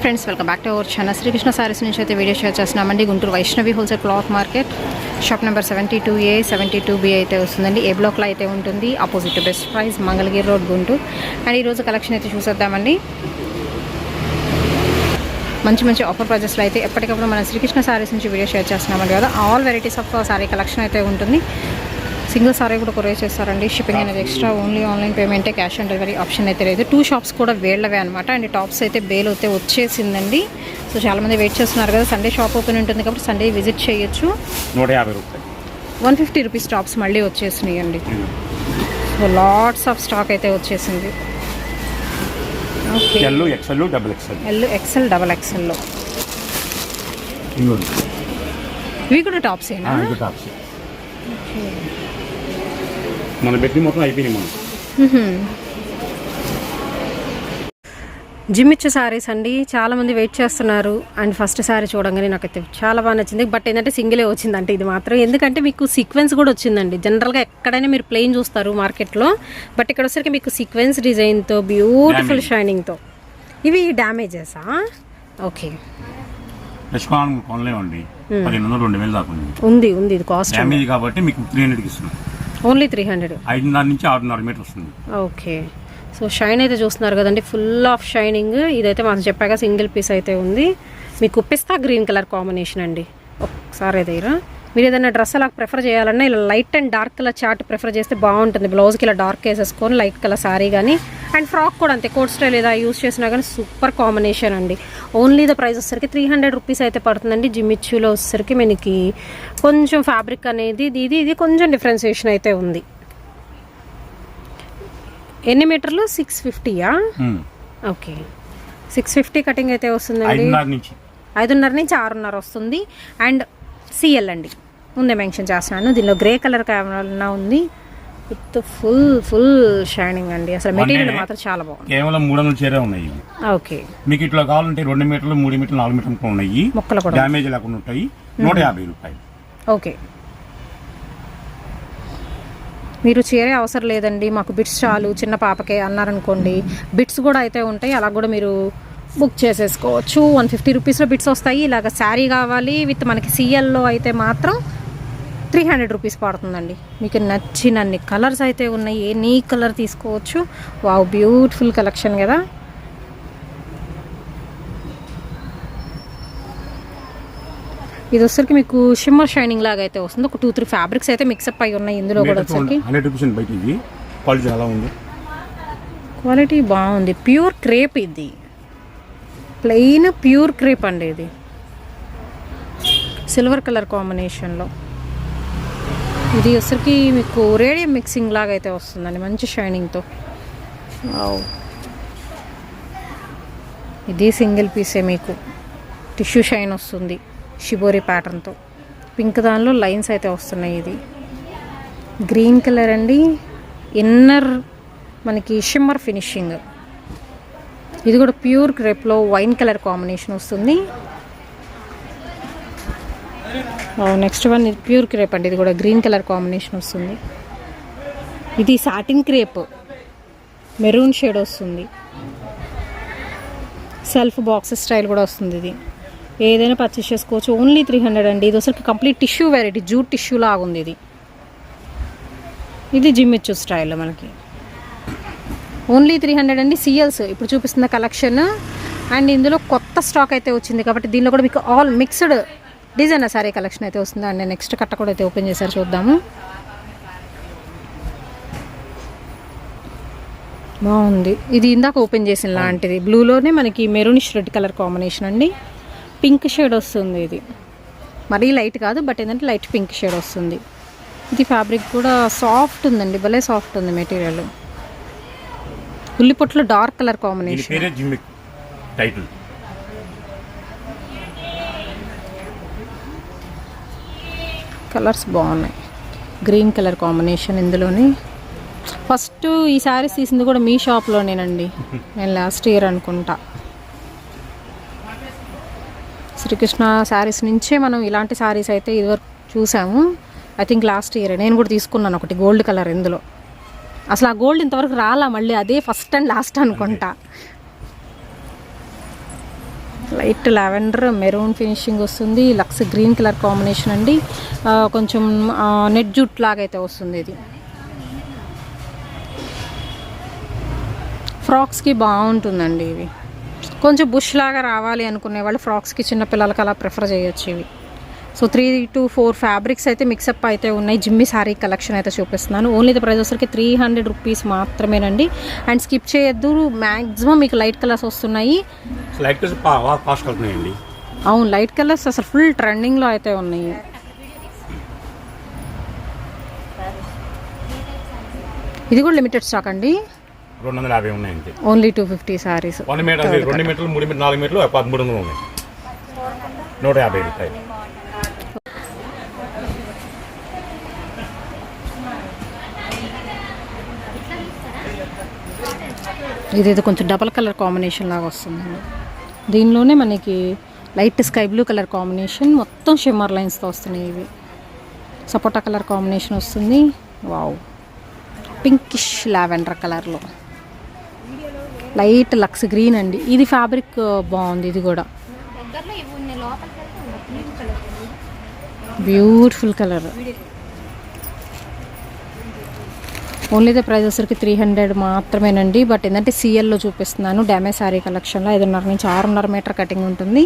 Friends, welcome back to our channel. Srikrishna sarees నుంచి అయితే video share చేస్తున్నామండి. Guntur Vaishnavi wholesale cloth market, shop number 72A 72B అయితే వస్తుందండి. ఏ బ్లాక్లో అయితే ఉంటుంది, opposite best price, Mangalagiri road, Guntur. And ఈరోజు కలెక్షన్ అయితే చూసేద్దామండి. మంచి మంచి ఆఫర్ ప్రైజెస్లో అయితే ఎప్పటికప్పుడు మన శ్రీకృష్ణ సారీస్ నుంచి వీడియో షేర్ చేస్తున్నామండి కదా. All varieties of sari collection అయితే ఉంటుంది. సింగిల్ సారీ కూడా కొరియర్ చేస్తారండి. షిప్పింగ్ అనేది ఎక్స్ట్రా, ఓన్లీ ఆన్లైన్ పేమెంటే, క్యాష్ ఆన్ డెలివరీ ఆప్షన్ అయితే లేదు. 2 షాప్స్ కూడా వేళ్ళవే అనమాట. అండ్ టాప్స్ అయితే బేల్ అయితే వచ్చేసిందండి. సో చాలామంది వెయిట్ చేస్తున్నారు కదా. సండే షాప్ ఓపెన్ ఉంటుంది కాబట్టి సండే విజిట్ చేయొచ్చు. 150 రూపాయలు, 150 రూపీస్ టాప్స్ మళ్ళీ వచ్చేసినాయి అండి. సో లాట్స్ ఆఫ్ స్టాక్ అయితే వచ్చేసింది. Okay, L XL double XL, L XL double ఎక్స్ఎల్లో ఇవి కూడా టాప్సేనా? టాప్స్ మన బెడ్ మొత్తం అయిపోయినాయి. మనం జిమ్ ఇచ్చే సారీస్ అండి. చాలామంది వెయిట్ చేస్తున్నారు. అండ్ ఫస్ట్ సారీ చూడంగానే నాకైతే చాలా బాగా నచ్చింది. బట్ ఏంటంటే సింగిలే వచ్చిందంటే ఇది మాత్రం, ఎందుకంటే మీకు సీక్వెన్స్ కూడా వచ్చిందండి. జనరల్గా ఎక్కడైనా మీరు ప్లెయిన్ చూస్తారు మార్కెట్లో, బట్ ఇక్కడ వచ్చరికి మీకు సీక్వెన్స్ డిజైన్తో, బ్యూటిఫుల్ షైనింగ్తో. ఇవి డ్యామేజెసా? ఓకే, ఉంది ఇది కాస్ట్ కాబట్టి మీకు 300కి ఇస్తున్నాం. ఓన్లీ 300, 5.5 నుంచి 6.5 మీటర్ వస్తుంది. ఓకే. సో షైన్ అయితే చూస్తున్నారు కదండి, ఫుల్ ఆఫ్ షైనింగ్. ఇదైతే మనం చెప్పాక సింగిల్ పీస్ అయితే ఉంది. మీకు పిస్తా గ్రీన్ కలర్ కాంబినేషన్ అండి. ఒకసారి దగ్గర మీరు ఏదైనా డ్రెస్ అలా ప్రిఫర్ చేయాలన్నా ఇలా light and dark colour chart prefer చేస్తే బాగుంటుంది. బ్లౌజ్కి ఇలా డార్క్ వేసేసుకొని లైట్ కలర్ సారీ కానీ, అండ్ ఫ్రాక్ కూడా అంతే, కోట్ స్టైల్ ఏదో యూస్ చేసినా కానీ సూపర్ కాంబినేషన్ అండి. ఓన్లీ ద ప్రైస్ వచ్చేసరికి 300 రూపీస్ అయితే పడుతుందండి. జిమ్మిచ్చులో వచ్చేసరికి మనకి కొంచెం ఫ్యాబ్రిక్ అనేది ఇది కొంచెం డిఫరెన్సియేషన్ అయితే ఉంది. ఎన్ని మీటర్లు? 650యా? ఓకే, 650 కటింగ్ అయితే వస్తుందండి. 5.5 నుంచి 6.5 వస్తుంది. అండ్ సిఎల్ అండి, ముందే మెన్షన్ చేస్తున్నాను. దీనిలో గ్రే కలర్ కావాలన్నా ఉంది. విత్ ఫుల్ షైనింగ్ అండి. అసలు మెటీరియల్ మాత్రం చాలా బాగుంది. కేవలం 300 చీర ఉన్నాయి. ఓకే, మీకు ఇట్లా కావాలంటే 2 మీటర్లు, 3 మీటర్లు, 4 మీటర్లు ఉన్నాయి. మొక్కలు కూడా డ్యామేజ్ లేకుండా ఉంటాయి. 150 రూపాయలు. ఓకే, మీరు చీరే అవసరం లేదండి, మాకు బిట్స్ చాలు చిన్న పాపకే అన్నారనుకోండి, బిట్స్ కూడా అయితే ఉంటాయి. అలా కూడా మీరు బుక్ చేసేసుకోవచ్చు. 150 రూపీస్లో బిట్స్ వస్తాయి. ఇలాగ శారీ కావాలి విత్ మనకి సిఎల్లో అయితే మాత్రం 300 రూపీస్ పడుతుందండి. మీకు నచ్చినన్ని కలర్స్ అయితే ఉన్నాయి. ఎనీ కలర్ తీసుకోవచ్చు. వావ్, బ్యూటిఫుల్ కలెక్షన్ కదా. ఇది వచ్చరికి మీకు షిమ్మర్ షైనింగ్ లాగా అయితే వస్తుంది. ఒక 2-3 ఫ్యాబ్రిక్స్ అయితే మిక్సప్ అయి ఉన్నాయి ఇందులో కూడా. వచ్చరికి క్వాలిటీ బాగుంది. ప్యూర్ క్రేప్, ఇది ప్లెయిన్ ప్యూర్ క్రేప్ అండి. ఇది సిల్వర్ కలర్ కాంబినేషన్లో. ఇది వచ్చరికి మీకు రేడియం మిక్సింగ్ లాగా అయితే వస్తుందండి, మంచి షైనింగ్తో. ఇది సింగిల్ పీసే, మీకు టిష్యూ షైన్ వస్తుంది షిబోరి ప్యాటర్న్తో. పింక్ దానిలో లైన్స్ అయితే వస్తున్నాయి. ఇది గ్రీన్ కలర్ అండి. ఇన్నర్ మనకి షిమ్మర్ ఫినిషింగ్. ఇది కూడా ప్యూర్ క్రేప్లో వైన్ కలర్ కాంబినేషన్ వస్తుంది. నెక్స్ట్ వన్ ఇది ప్యూర్ క్రేప్ అండి. ఇది కూడా గ్రీన్ కలర్ కాంబినేషన్ వస్తుంది. ఇది సాటిన్ క్రేప్, మెరూన్ షేడ్ వస్తుంది. సెల్ఫ్ బాక్స్ స్టైల్ కూడా వస్తుంది. ఇది ఏదైనా పర్చేస్ చేసుకోవచ్చు. ఓన్లీ 300 అండి. ఇది అసలు complete tissue variety, jute tissue లాగా ఉంది. ఇది జిమ్మిచ్చు స్టైల్ మనకి. ఓన్లీ 300 అండి. సిఎల్స్ ఇప్పుడు చూపిస్తున్న కలెక్షన్. అండ్ ఇందులో కొత్త స్టాక్ అయితే వచ్చింది కాబట్టి దీనిలో కూడా మీకు all mixed designer sorry collection అయితే వస్తుంది. అండ్ నెక్స్ట్ కట్ట కూడా అయితే ఓపెన్ చేశారు, చూద్దాము. బాగుంది. ఇది ఇందాక ఓపెన్ చేసిన లాంటిది, బ్లూలోనే మనకి మెరూనిష్ రెడ్ కలర్ కాంబినేషన్ అండి. పింక్ షేడ్ వస్తుంది. ఇది మరీ లైట్ కాదు, బట్ ఏంటంటే లైట్ పింక్ షేడ్ వస్తుంది. ఇది ఫ్యాబ్రిక్ కూడా సాఫ్ట్ ఉందండి, భలే సాఫ్ట్ ఉంది మెటీరియల్. ఉల్లిపొట్లో డార్క్ కలర్ కాంబినేషన్. కలర్స్ బాగున్నాయి. గ్రీన్ కలర్ కాంబినేషన్ ఇందులోని. ఫస్ట్ ఈ శారీస్ తీసింది కూడా మీ షాప్లోనేనండి. నేను లాస్ట్ ఇయర్ అనుకుంటా. శ్రీకృష్ణ శారీస్ నుంచే మనం ఇలాంటి శారీస్ అయితే ఇదివరకు చూసాము. ఐ థింక్ లాస్ట్ ఇయర్ నేను కూడా తీసుకున్నాను ఒకటి గోల్డ్ కలర్. ఇందులో అసలు ఆ గోల్డ్ ఇంతవరకు రాలా, మళ్ళీ అదే ఫస్ట్ అండ్ లాస్ట్ అనుకుంటా. లైట్ లావెండర్ మెరూన్ ఫినిషింగ్ వస్తుంది. లక్స్ గ్రీన్ కలర్ కాంబినేషన్ అండి. కొంచెం నెట్ జూట్ లాగా అయితే వస్తుంది. ఇది ఫ్రాక్స్కి బాగుంటుందండి. ఇవి కొంచెం బుష్ లాగా రావాలి అనుకునే వాళ్ళు ఫ్రాక్స్కి చిన్నపిల్లలకి అలా ప్రిఫర్ చేయొచ్చు ఇవి. సో 3 to 4 ఫ్యాబ్రిక్స్ అయితే మిక్సప్ అయితే ఉన్నాయి. జిమ్మి శారీ కలెక్షన్ అయితే చూపిస్తున్నాను. ఓన్లీ ద ప్రైస్ వచ్చరికి 300 రూపీస్ మాత్రమేనండి. అండ్ స్కిప్ చేయొద్దు, మ్యాక్సిమం మీకు లైట్ కలర్స్ వస్తున్నాయి. అవును, లైట్ కలర్స్ అసలు ఫుల్ ట్రెండింగ్లో అయితే ఉన్నాయి. ఇది కూడా లిమిటెడ్ స్టాక్ అండి. 250 ఉన్నాయి అంతే. ఓన్లీ 250 సారీస్. 1 మీటర్ 2 మీటర్లు 3 మీటర్లు 4 మీటర్లు 1300 ఉన్నాయి. 150 రూపాయలు. ఇదేదో కొంచెం డబల్ కలర్ కాంబినేషన్ లాగా వస్తుందండి. దీనిలోనే మనకి light sky blue colour combination, మొత్తం షిమ్మర్ లైన్స్తో వస్తున్నాయి. ఇవి సపోటా కలర్ కాంబినేషన్ వస్తుంది. వావ్, పింకిష్ లావెండర్ కలర్లో లైట్ లక్స్ గ్రీన్ అండి. ఇది ఫ్యాబ్రిక్ బాగుంది. ఇది కూడా beautiful colour. Only the price వచ్చరికి 300 మాత్రమేనండి. బట్ ఏంటంటే సిఎల్లో చూపిస్తున్నాను. డ్యామేజ్ శారీ కలెక్షన్లో 5.5 నుంచి 6.5 మీటర్ కటింగ్ ఉంటుంది.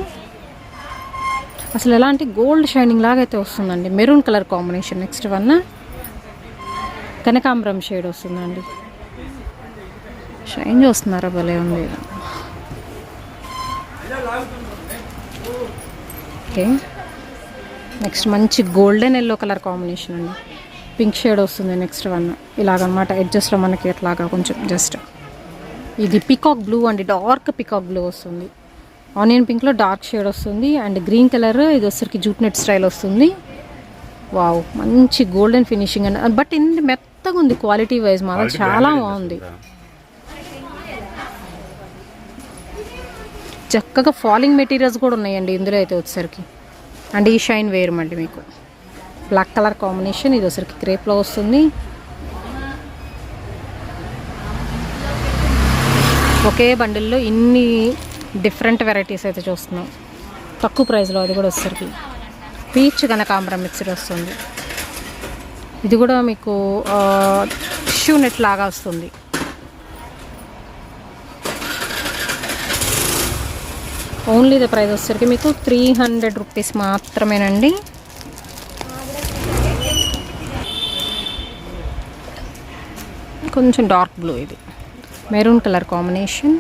అసలు ఎలాంటి గోల్డ్ షైనింగ్ లాగా అయితే వస్తుందండి. Maroon colour combination. Next one కనకాంబరం షేడ్ వస్తుందండి. షైన్ చూస్తున్నారా, భలే ఉంది. ఓకే, నెక్స్ట్ మంచి గోల్డెన్ ఎల్లో కలర్ కాంబినేషన్ అండి. పింక్ షేడ్ వస్తుంది. నెక్స్ట్ వన్ ఇలాగనమాట. ఎడ్జస్ట్లో మనకి ఎట్లాగా కొంచెం జస్ట్ ఇది పికాక్ బ్లూ అండి. డార్క్ పికాక్ బ్లూ వస్తుంది. ఆనియన్ పింక్లో డార్క్ షేడ్ వస్తుంది. అండ్ గ్రీన్ కలర్ ఇది వచ్చరికి జూట్ నెట్ స్టైల్ వస్తుంది. వావ్, మంచి గోల్డెన్ ఫినిషింగ్ అండి. బట్ ఇంత మెత్తగా ఉంది. క్వాలిటీ వైజ్ మాత్రం చాలా బాగుంది. చక్కగా ఫాలింగ్ మెటీరియల్స్ కూడా ఉన్నాయండి ఇందులో అయితే వచ్చేసరికి. అండ్ ఈ షైన్ వేరు మళ్ళీ మీకు బ్లాక్ కలర్ కాంబినేషన్. ఇది వచ్చరికి క్రేప్లో వస్తుంది. ఒకే బండిల్లో ఇన్ని డిఫరెంట్ వెరైటీస్ అయితే చూస్తున్నాం తక్కువ ప్రైస్లో. అది కూడా వచ్చరికి పీచ్ కనకాంబరం మిక్సర్ వస్తుంది. ఇది కూడా మీకు టిష్యూ నెట్ లాగా వస్తుంది. ఓన్లీ ద ప్రైస్ వచ్చరికి మీకు 300 రూపీస్ మాత్రమేనండి. కొంచెం డార్క్ బ్లూ, ఇది maroon colour combination.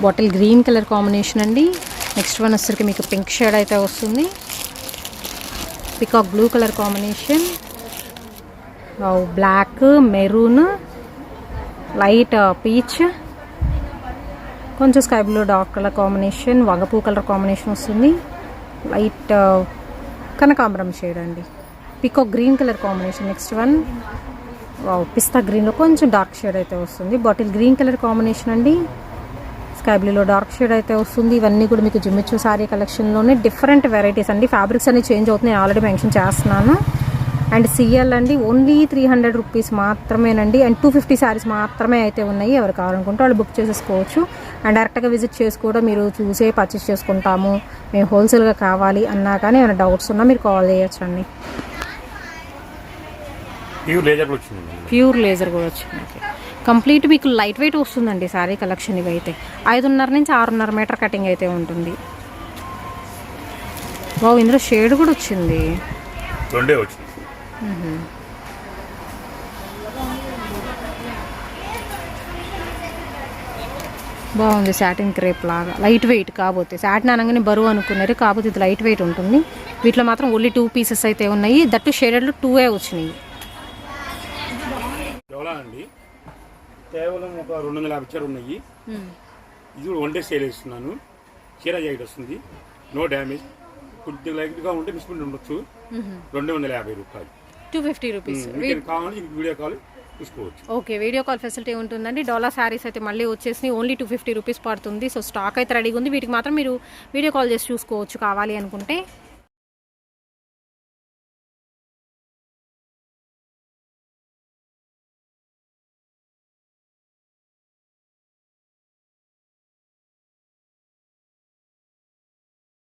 Bottle green colour combination అండి. నెక్స్ట్ వన్ వచ్చరికి మీకు పింక్ షేడ్ అయితే వస్తుంది. Peacock blue colour combination. Black, maroon, light peach, కొంచెం sky blue dark colour combination. వంగపూ కలర్ కాంబినేషన్ వస్తుంది. లైట్ కనకాంబరం షేడ్ అండి. Peacock green colour combination. Next one పిస్తా గ్రీన్లో కొంచెం డార్క్ షేడ్ అయితే వస్తుంది. బాటిల్ గ్రీన్ కలర్ కాంబినేషన్ అండి. స్కై బ్లూలో డార్క్ షేడ్ అయితే వస్తుంది. ఇవన్నీ కూడా మీకు జిమ్మిచ్చు శారీ కలెక్షన్లోనే డిఫరెంట్ వెరైటీస్ అండి. ఫ్యాబ్రిక్స్ అన్ని చేంజ్ అవుతున్నాయి, నేను ఆల్రెడీ మెన్షన్ చేస్తున్నాను. అండ్ సిఎల్ అండి ఓన్లీ 300 రూపీస్ మాత్రమేనండి. అండ్ 250 శారీస్ మాత్రమే అయితే ఉన్నాయి. ఎవరు కావాలనుకుంటే వాళ్ళు బుక్ చేసేసుకోవచ్చు. అండ్ డైరెక్ట్గా విజిట్ చేసి కూడా మీరు చూసే పర్చేస్ చేసుకుంటాము, మేము హోల్సేల్గా కావాలి అన్నా కానీ ఏమైనా డౌట్స్ ఉన్నా మీరు కాల్ చేయొచ్చు అండి. ప్యూర్ లేజర్ కూడా వచ్చింది. కంప్లీట్ మీకు లైట్ వెయిట్ వస్తుందండి శారీ కలెక్షన్. ఇవి అయితే 5.5 నుంచి 6.5 మీటర్ కటింగ్ అయితే ఉంటుంది. బావు, ఇందులో షేడ్ కూడా వచ్చింది. బాగుంది. సాటిన్ క్రేప్ లాగా లైట్ వెయిట్. కాకపోతే సాటిన్ అనగానే బరువు అనుకున్నారు, కాకపోతే ఇది లైట్ వెయిట్ ఉంటుంది. వీటిలో మాత్రం ఓన్లీ 2 పీసెస్ అయితే ఉన్నాయి. దట్టు షేడెడ్లో 2 వచ్చినాయి. కేవలం ఒక 250 చీర ఉన్నాయి. ఇది కూడా 1 డే సేల్ ఇస్తున్నాను. చీర జాకెట్ వస్తుంది, నో డ్యామేజ్. కొద్దిగా లైట్గా ఉంటే మిస్ప్రింట్ ఉండొచ్చు. 250 రూపాయలు, 250 రూపీస్. కావాలి వీడియో కాల్ చూసుకోవచ్చు. ఓకే, వీడియో కాల్ ఫెసిలిటీ ఉంటుందండి. డోలా శారీస్ అయితే మళ్ళీ వచ్చేసి ఓన్లీ 250 రూపీస్ పడుతుంది. సో స్టాక్ అయితే రెడీగా ఉంది. వీటికి మాత్రం మీరు వీడియో కాల్ చేసి చూసుకోవచ్చు కావాలి అనుకుంటే.